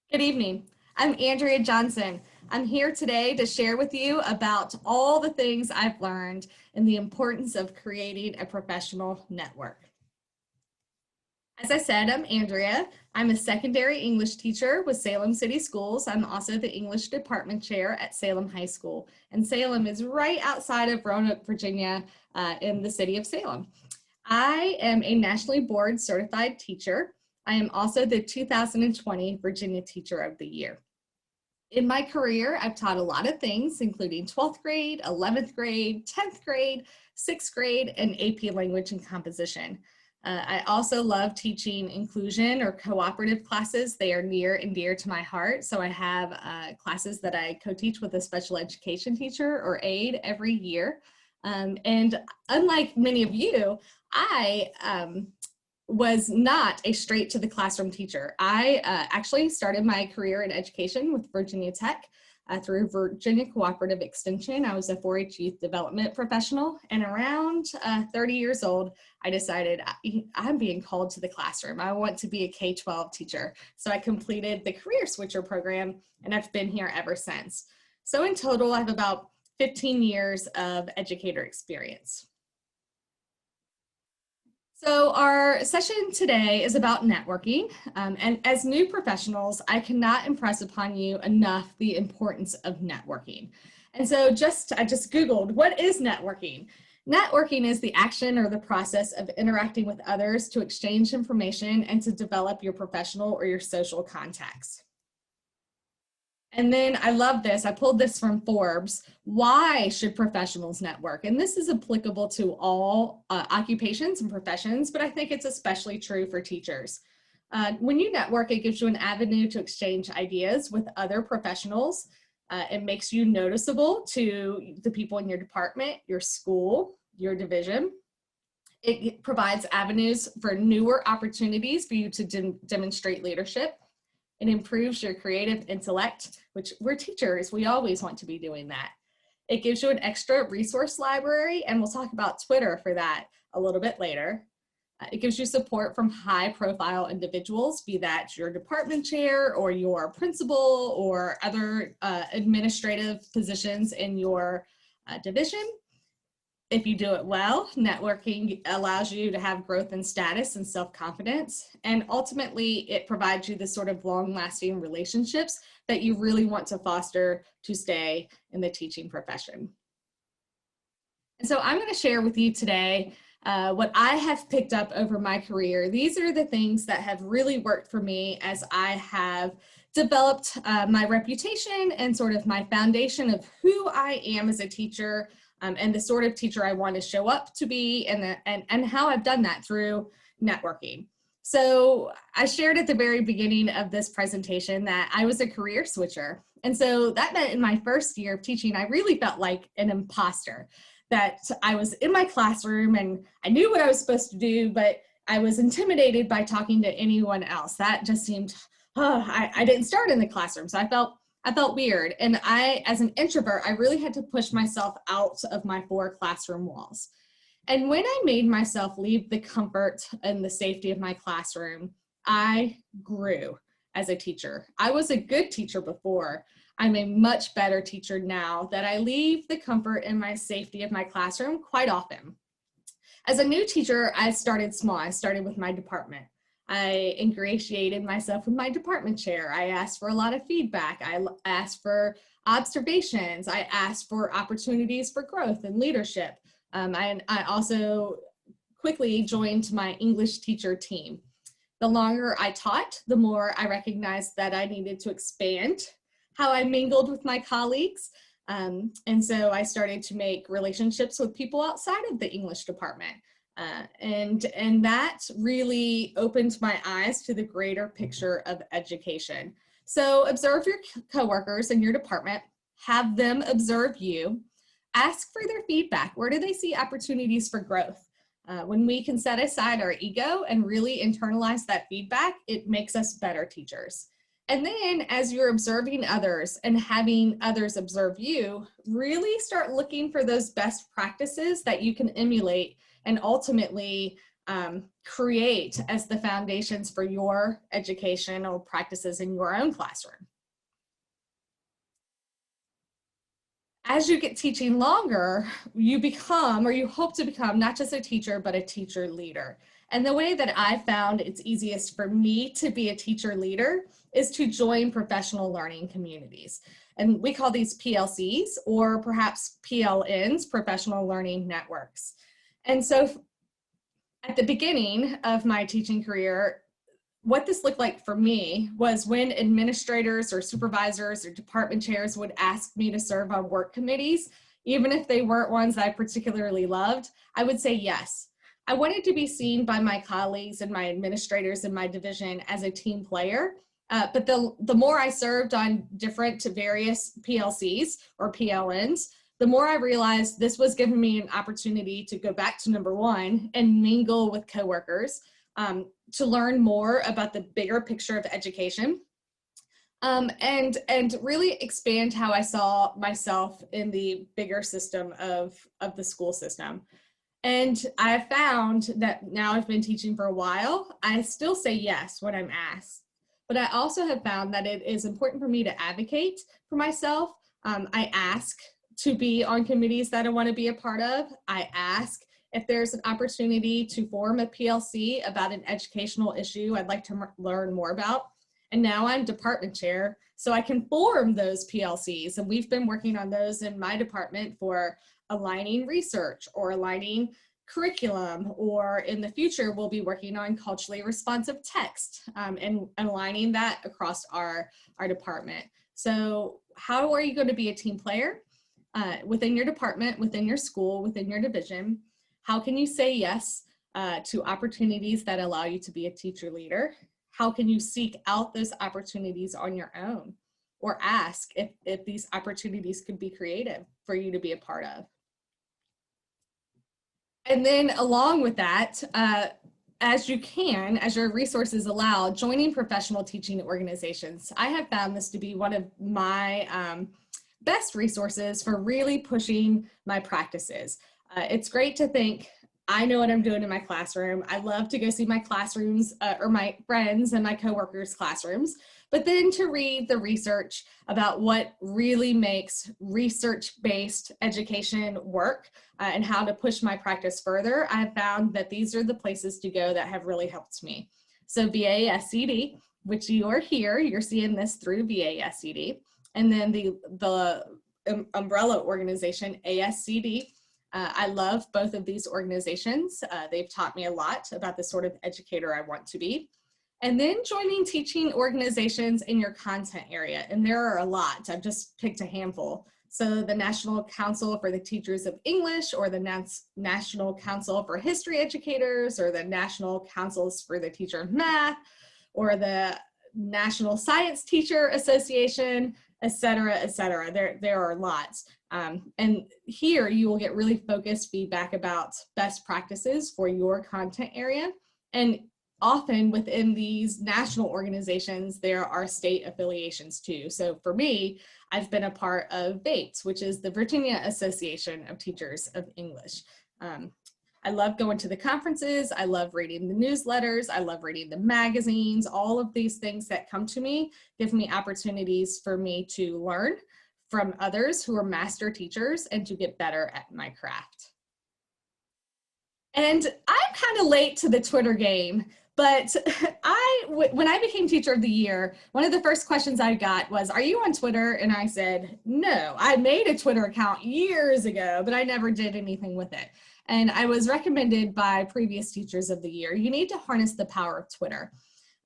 Good evening. I'm Andrea Johnson. I'm here today to share with you about all the things I've learned and the importance of creating a professional network. As I said, I'm Andrea. I'm a secondary English teacher with Salem City Schools. I'm also the English department chair at Salem High School. And Salem is right outside of Roanoke, Virginia, in the city of Salem. I am a nationally board certified teacher. I am also the 2020 Virginia Teacher of the Year. In my career, I've taught a lot of things, including 12th grade, 11th grade, 10th grade, 6th grade, and AP Language and Composition. I also love teaching inclusion or cooperative classes. They are near and dear to my heart. So I have classes that I co-teach with a special education teacher or aide every year. And unlike many of you, I was not a straight to the classroom teacher. I actually started my career in education with Virginia Tech through Virginia Cooperative Extension. I was a 4-H youth development professional, and around 30 years old, I decided I'm being called to the classroom. I want to be a K-12 teacher. So I completed the Career Switcher program, and I've been here ever since. So in total, I have about 15 years of educator experience. So our session today is about networking, and as new professionals, I cannot impress upon you enough the importance of networking. And so I just Googled, what is networking? Networking is the action or the process of interacting with others to exchange information and to develop your professional or your social contacts. And then I love this. I pulled this from Forbes. Why should professionals network? And this is applicable to all occupations and professions, but I think it's especially true for teachers. When you network, it gives you an avenue to exchange ideas with other professionals. It makes you noticeable to the people in your department, your school, your division. It provides avenues for newer opportunities for you to demonstrate leadership. It improves your creative intellect, which we're teachers, we always want to be doing that. It gives you an extra resource library, and we'll talk about Twitter for that a little bit later. It gives you support from high-profile individuals, be that your department chair or your principal or other administrative positions in your division. If you do it well, networking allows you to have growth in status and self-confidence. And ultimately, it provides you the sort of long-lasting relationships that you really want to foster to stay in the teaching profession. And so I'm going to share with you today what I have picked up over my career. These are the things that have really worked for me as I have developed my reputation and sort of my foundation of who I am as a teacher, and the sort of teacher I want to show up to be, and how I've done that through networking. So I shared at the very beginning of this presentation that I was a career switcher. And so that meant in my first year of teaching, I really felt like an imposter, that I was in my classroom and I knew what I was supposed to do, but I was intimidated by talking to anyone else. That just seemed, I didn't start in the classroom. So I felt weird. And as an introvert, I really had to push myself out of my 4 classroom walls. And when I made myself leave the comfort and the safety of my classroom, I grew as a teacher. I was a good teacher before. I'm a much better teacher now that I leave the comfort and my safety of my classroom quite often. As a new teacher, I started small. I started with my department. I ingratiated myself with my department chair. I asked for a lot of feedback. I asked for observations. I asked for opportunities for growth and leadership. I also quickly joined my English teacher team. The longer I taught, the more I recognized that I needed to expand how I mingled with my colleagues. And so I started to make relationships with people outside of the English department. And that really opened my eyes to the greater picture of education. So observe your coworkers in your department, have them observe you, ask for their feedback. Where do they see opportunities for growth? When we can set aside our ego and really internalize that feedback, it makes us better teachers. And then as you're observing others and having others observe you, really start looking for those best practices that you can emulate and ultimately create as the foundations for your educational practices in your own classroom. As you get teaching longer, you become, or you hope to become, not just a teacher, but a teacher leader. And the way that I found it's easiest for me to be a teacher leader is to join professional learning communities. And we call these PLCs, or perhaps PLNs, professional learning networks. And so at the beginning of my teaching career, what this looked like for me was when administrators or supervisors or department chairs would ask me to serve on work committees, even if they weren't ones I particularly loved, I would say yes. I wanted to be seen by my colleagues and my administrators in my division as a team player. But the more I served on different various PLCs or PLNs, the more I realized this was giving me an opportunity to go back to number one and mingle with coworkers, to learn more about the bigger picture of education, and really expand how I saw myself in the bigger system of the school system. And I have found that now I've been teaching for a while, I still say yes when I'm asked. But I also have found that it is important for me to advocate for myself. I ask to be on committees that I want to be a part of. I ask if there's an opportunity to form a PLC about an educational issue I'd like to learn more about. And now I'm department chair, so I can form those PLCs. And we've been working on those in my department for aligning research or aligning curriculum, or in the future, we'll be working on culturally responsive text, and aligning that across our department. So how are you going to be a team player within your department, within your school, within your division? How can you say yes to opportunities that allow you to be a teacher leader? How can you seek out those opportunities on your own, or ask if these opportunities could be creative for you to be a part of? And then along with that, as you can, as your resources allow, joining professional teaching organizations. I have found this to be one of my best resources for really pushing my practices. It's great to think, I know what I'm doing in my classroom. I love to go see my classrooms or my friends and my coworkers' classrooms, but then to read the research about what really makes research-based education work and how to push my practice further, I have found that these are the places to go that have really helped me. So VASCD, which you are here, you're seeing this through VASCD, and then the umbrella organization, ASCD. I love both of these organizations. They've taught me a lot about the sort of educator I want to be. And then joining teaching organizations in your content area. And there are a lot. I've just picked a handful. So the National Council for the Teachers of English, or the National Council for History Educators, or the National Councils for the Teacher of Math, or the National Science Teacher Association, et cetera, et cetera. There are lots. And here you will get really focused feedback about best practices for your content area. And often within these national organizations, there are state affiliations too. So for me, I've been a part of VATES, which is the Virginia Association of Teachers of English. I love going to the conferences. I love reading the newsletters. I love reading the magazines. All of these things that come to me give me opportunities for me to learn from others who are master teachers and to get better at my craft. And I'm kind of late to the Twitter game, but when I became Teacher of the Year, one of the first questions I got was, are you on Twitter? And I said, no, I made a Twitter account years ago, but I never did anything with it. And I was recommended by previous Teachers of the Year, you need to harness the power of Twitter.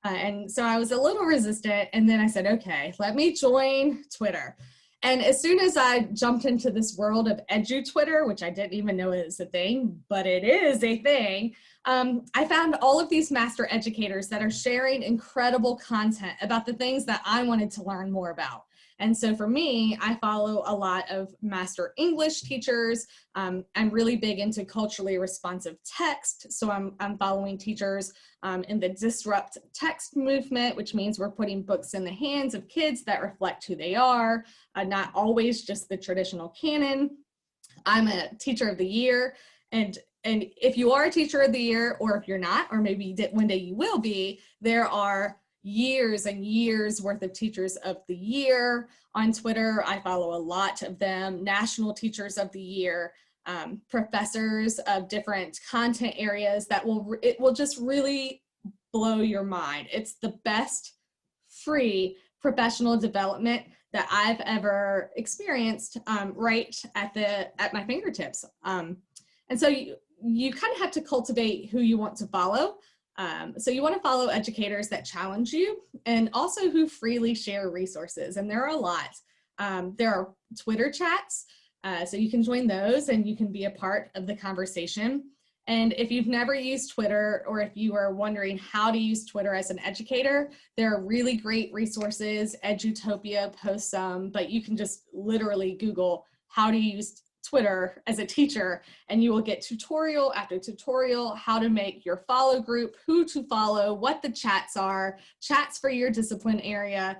And so I was a little resistant, and then I said, okay, let me join Twitter. And as soon as I jumped into this world of edu-Twitter, which I didn't even know is a thing, but it is a thing, I found all of these master educators that are sharing incredible content about the things that I wanted to learn more about. And so for me, I follow a lot of master English teachers. I'm really big into culturally responsive text. So I'm following teachers in the Disrupt Text movement, which means we're putting books in the hands of kids that reflect who they are, not always just the traditional canon. I'm a Teacher of the Year, and And if you are a teacher of the year, or if you're not, or maybe one day you will be, there are years and years worth of teachers of the year on Twitter. I follow a lot of them, national teachers of the year, professors of different content areas that it will just really blow your mind. It's the best free professional development that I've ever experienced, right at my fingertips. And so you kind of have to cultivate who you want to follow. So you want to follow educators that challenge you, and also who freely share resources. And there are a lot. There are Twitter chats, so you can join those and you can be a part of the conversation. And if you've never used Twitter, or if you are wondering how to use Twitter as an educator, there are really great resources. Edutopia posts some, but you can just literally Google how to use Twitter as a teacher, and you will get tutorial after tutorial, how to make your follow group, who to follow, what the chats are, chats for your discipline area.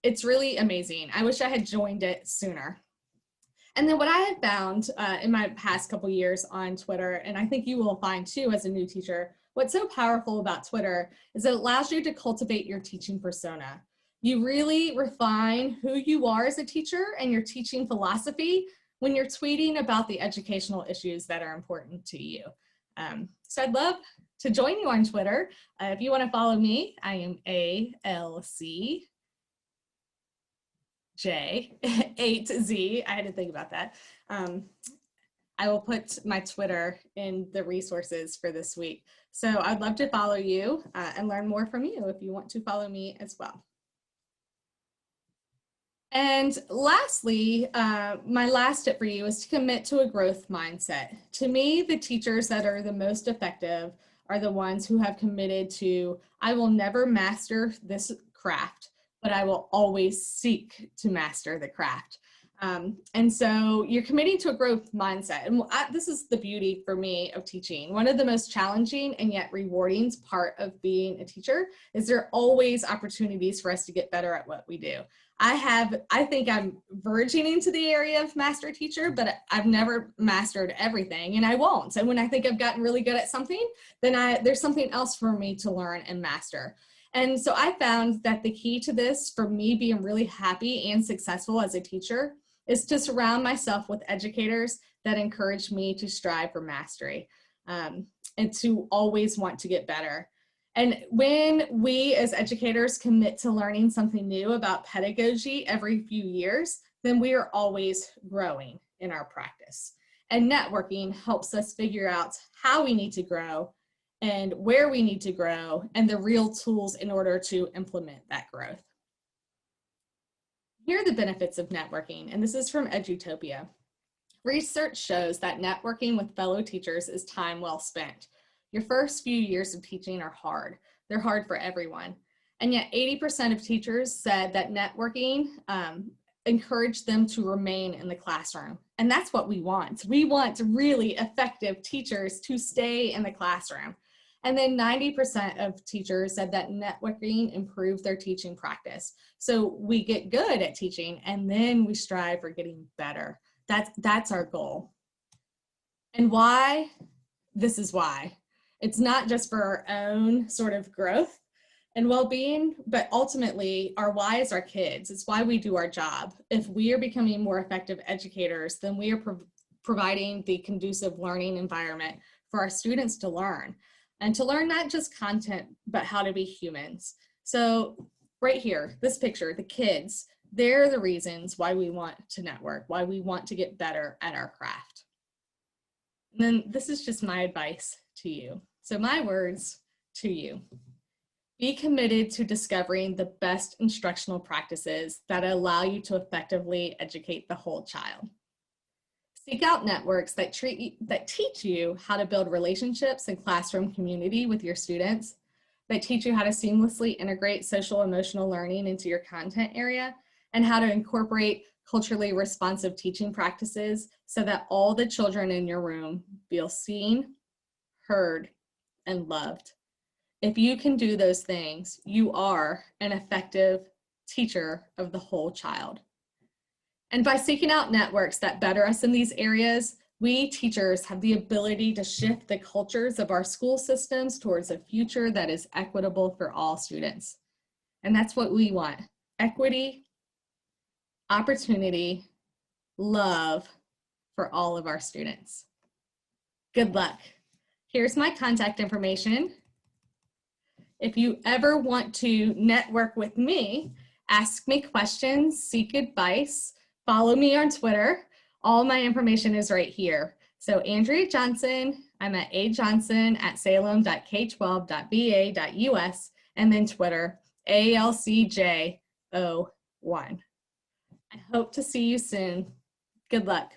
It's really amazing. I wish I had joined it sooner. And then what I have found in my past couple years on Twitter, and I think you will find too as a new teacher, what's so powerful about Twitter is it allows you to cultivate your teaching persona. You really refine who you are as a teacher and your teaching philosophy when you're tweeting about the educational issues that are important to you. So I'd love to join you on Twitter. If you want to follow me, I am ALCJ8Z. I had to think about that. I will put my Twitter in the resources for this week. So I'd love to follow you and learn more from you if you want to follow me as well. And lastly, my last tip for you is to commit to a growth mindset. To me, the teachers that are the most effective are the ones who have committed to, I will never master this craft, but I will always seek to master the craft. And so you're committing to a growth mindset. And this is the beauty for me of teaching. One of the most challenging and yet rewarding part of being a teacher is there are always opportunities for us to get better at what we do. I think I'm verging into the area of master teacher, but I've never mastered everything, and I won't. So when I think I've gotten really good at something, then there's something else for me to learn and master. And so I found that the key to this, for me being really happy and successful as a teacher, is to surround myself with educators that encourage me to strive for mastery, and to always want to get better. And when we as educators commit to learning something new about pedagogy every few years, then we are always growing in our practice. And networking helps us figure out how we need to grow and where we need to grow and the real tools in order to implement that growth. Here are the benefits of networking, and this is from Edutopia. Research shows that networking with fellow teachers is time well spent. Your first few years of teaching are hard. They're hard for everyone. And yet 80% of teachers said that networking encouraged them to remain in the classroom. And that's what we want. We want really effective teachers to stay in the classroom. And then 90% of teachers said that networking improved their teaching practice. So we get good at teaching and then we strive for getting better. That's our goal. And why? This is why. It's not just for our own sort of growth and well-being, but ultimately our why is our kids. It's why we do our job. If we are becoming more effective educators, then we are providing the conducive learning environment for our students to learn, and to learn not just content, but how to be humans. So right here, this picture, the kids, they're the reasons why we want to network, why we want to get better at our craft. And then this is just my advice to you. So my words to you: be committed to discovering the best instructional practices that allow you to effectively educate the whole child. Seek out networks that teach you how to build relationships and classroom community with your students, that teach you how to seamlessly integrate social emotional learning into your content area, and how to incorporate culturally responsive teaching practices so that all the children in your room feel seen, heard, and loved. If you can do those things, you are an effective teacher of the whole child. And by seeking out networks that better us in these areas, We teachers have the ability to shift the cultures of our school systems towards a future that is equitable for all students. And that's what we want: equity, opportunity, love for all of our students. Good luck. Here's my contact information. If you ever want to network with me, ask me questions, seek advice, follow me on Twitter. All my information is right here. So Andrea Johnson, I'm at ajohnson@salem.k12.ba.us, and then Twitter, ALCJ01. I hope to see you soon. Good luck.